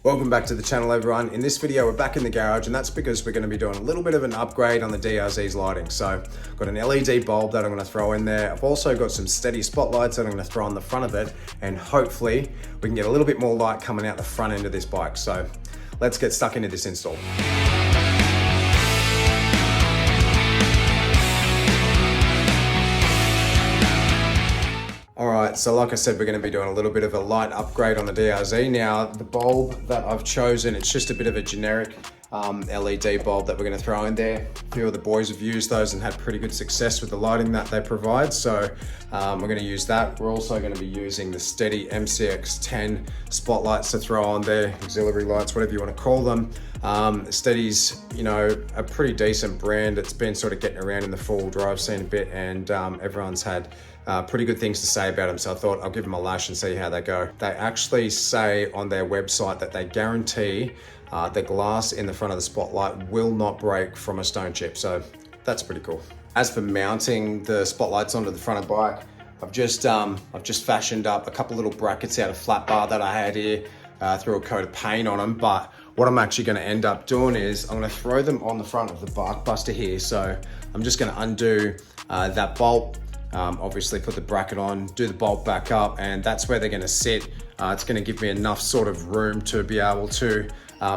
Welcome back to the channel, everyone. In this video, we're back in the garage, and that's because we're going to be doing a little bit of an upgrade on the DRZ's lighting. So I've got an LED bulb that I'm going to throw in there. I've also got some Stedi spotlights that I'm going to throw on the front of it, and hopefully we can get a little bit more light coming out the front end of this bike. So let's get stuck into this install. Alright, so like I said, we're going to be doing a little bit of a light upgrade on the DRZ. Now, the bulb that I've chosen, it's just a bit of a generic LED bulb that we're going to throw in there. A few of the boys have used those and had pretty good success with the lighting that they provide, so we're going to use that. We're also going to be using the Stedi MCX10 spotlights to throw on there, auxiliary lights, whatever you want to call them. Stedi's, you know, a pretty decent brand. It's been sort of getting around in the four-wheel drive scene a bit, and everyone's had pretty good things to say about them, so I thought I'll give them a lash and see how they go. They actually say on their website that they guarantee the glass in the front of the spotlight will not break from a stone chip, so that's pretty cool. As for mounting the spotlights onto the front of the bike, I've just fashioned up a couple little brackets out of flat bar that I had here, threw a coat of paint on them, but what I'm actually going to end up doing is I'm going to throw them on the front of the bike buster here. So I'm just going to undo that bolt, obviously put the bracket on, do the bolt back up, and that's where they're going to sit. It's going to give me enough sort of room to be able to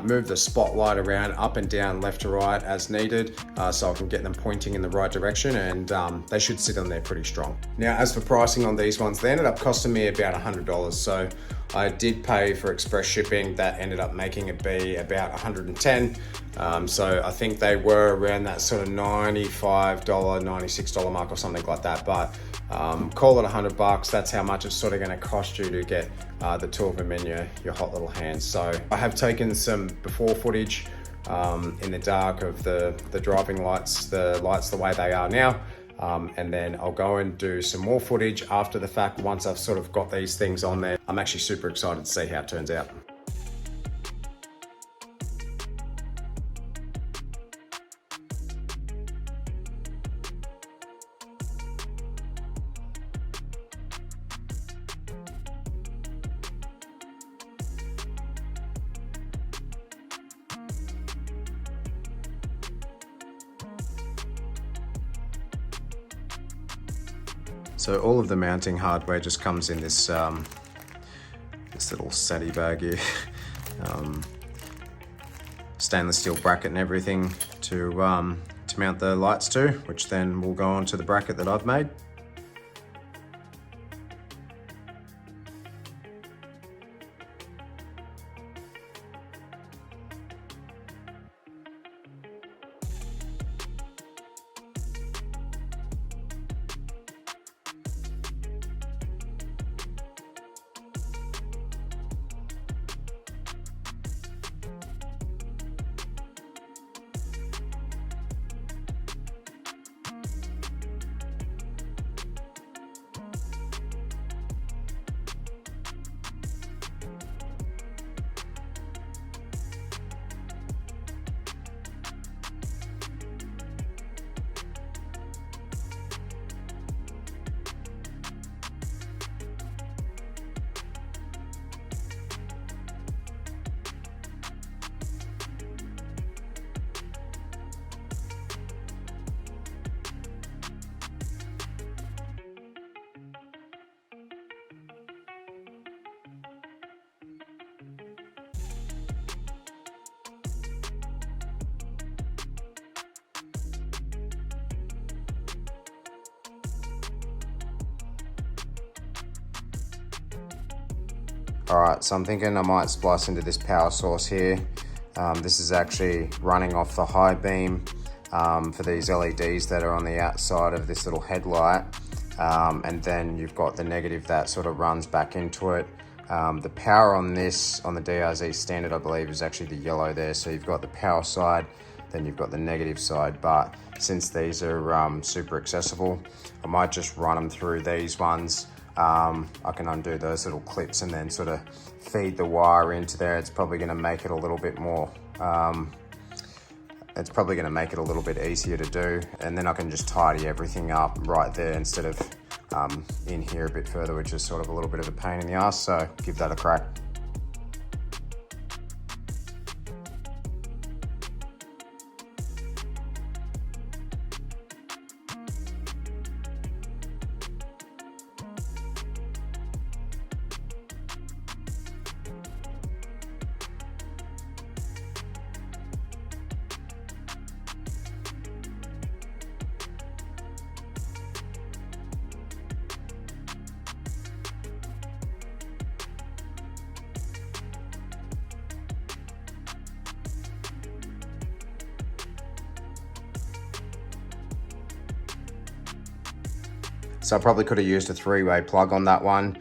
move the spotlight around up and down, left to right as needed, so I can get them pointing in the right direction, and they should sit on there pretty strong. Now, as for pricing on these ones, they ended up costing me about $100. So I did pay for express shipping. That ended up making it be about $110. So I think they were around that sort of $95, $96 mark or something like that. But call it $100. That's how much it's sort of going to cost you to get the two of them in your hot little hands. So I have taken some before footage in the dark of the driving lights, the lights the way they are now. And then I'll go and do some more footage after the fact once I've sort of got these things on there. I'm actually super excited to see how it turns out. So all of the mounting hardware just comes in this this little Stedi bag here. Stainless steel bracket and everything to mount the lights to, which then will go onto the bracket that I've made. Alright, so I'm thinking I might splice into this power source here. This is actually running off the high beam for these LEDs that are on the outside of this little headlight. And then you've got the negative that sort of runs back into it. The power on this, on the DRZ standard, I believe, is actually the yellow there. So you've got the power side, then you've got the negative side. But since these are super accessible, I might just run them through these ones. I can undo those little clips and then sort of feed the wire into there. It's probably going to make it a little bit more it's probably going to make it a little bit easier to do, and then I can just tidy everything up right there instead of in here a bit further, which is sort of a little bit of a pain in the ass. So give that a crack. So I probably could have used a 3-way plug on that one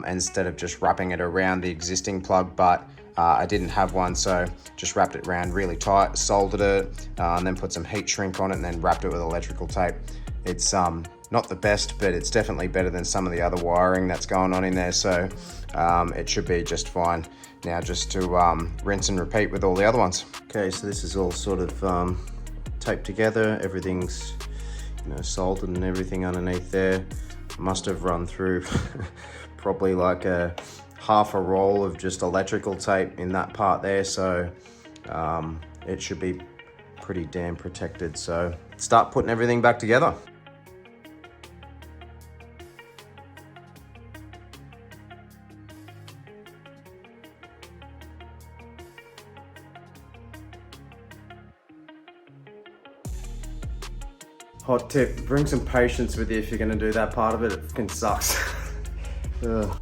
instead of just wrapping it around the existing plug, but I didn't have one, so just wrapped it around really tight, soldered it, and then put some heat shrink on it and then wrapped it with electrical tape. It's not the best, but it's definitely better than some of the other wiring that's going on in there, so it should be just fine. Now just to rinse and repeat with all the other ones. Okay, so this is all sort of taped together. Everything's soldered and everything underneath there. Must have run through probably like half a roll of just electrical tape in that part there, so it should be pretty damn protected. So start putting everything back together. Hot tip, bring some patience with you if you're gonna do that part of it. It fucking sucks. Ugh.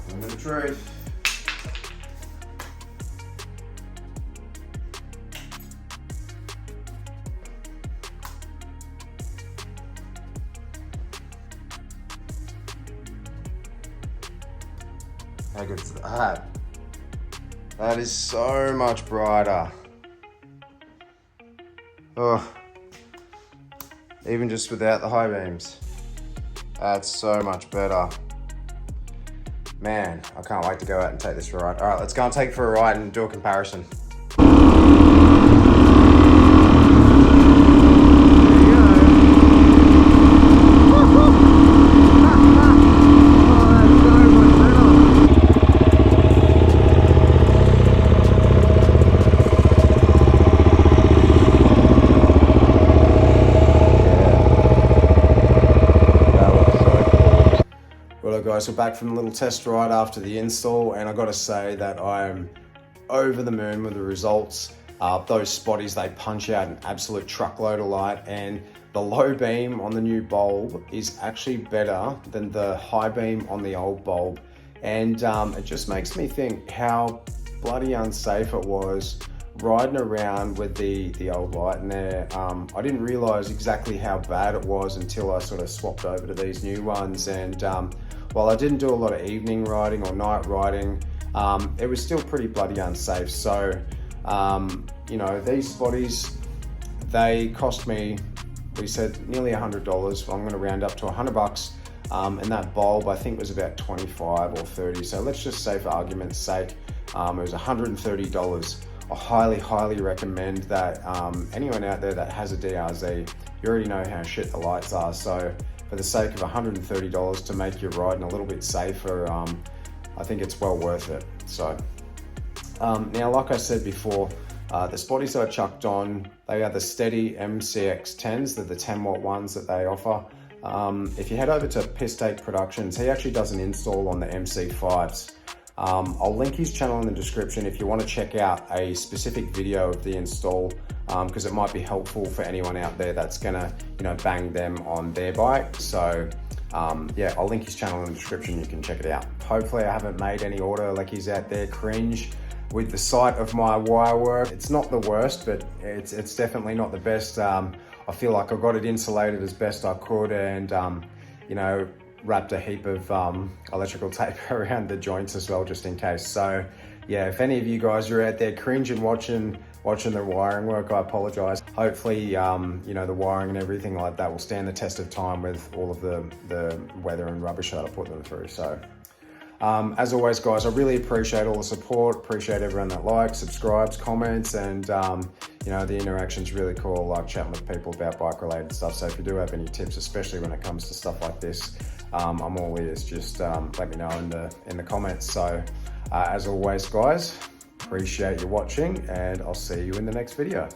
Moment of truth. How good's that? That is so much brighter. Oh, even just without the high beams. That's so much better. Man, I can't wait to go out and take this for a ride. All right, let's go and take it for a ride and do a comparison. Guys, we're back from a little test ride after the install, and I got to say that I'm over the moon with the results. Those spotties, they punch out an absolute truckload of light, and the low beam on the new bulb is actually better than the high beam on the old bulb. And it just makes me think how bloody unsafe it was riding around with the old light in there. I didn't realize exactly how bad it was until I sort of swapped over to these new ones, and while I didn't do a lot of evening riding or night riding, it was still pretty bloody unsafe. So, these spotties, they cost me, we said nearly $100. I'm gonna round up to $100. And that bulb, I think, was about 25 or 30. So let's just say for argument's sake, it was $130. I highly, highly recommend that anyone out there that has a DRZ, you already know how shit the lights are. So for the sake of $130 to make your riding a little bit safer, I think it's well worth it. So now, like I said before, the spotties that I chucked on, they are the Stedi MCX10s. They're the 10-watt ones that they offer. If you head over to Piss Productions, he actually does an install on the MC5s. I'll link his channel in the description if you want to check out a specific video of the install, because it might be helpful for anyone out there that's gonna, bang them on their bike. So yeah, I'll link his channel in the description. You can check it out. Hopefully I haven't made any auto leckies out there cringe with the sight of my wire work. It's not the worst, but it's definitely not the best. I feel like I got it insulated as best I could, and wrapped a heap of electrical tape around the joints as well, just in case. So yeah, if any of you guys are out there cringing watching the wiring work, I apologize. Hopefully the wiring and everything like that will stand the test of time with all of the weather and rubbish that I put them through. So as always, guys, I really appreciate all the support, appreciate everyone that likes, subscribes, comments, and the interaction's really cool. I like chatting with people about bike related stuff. So if you do have any tips, especially when it comes to stuff like this, I'm all ears. Just let me know in the comments. So as always, guys, appreciate you watching, and I'll see you in the next video.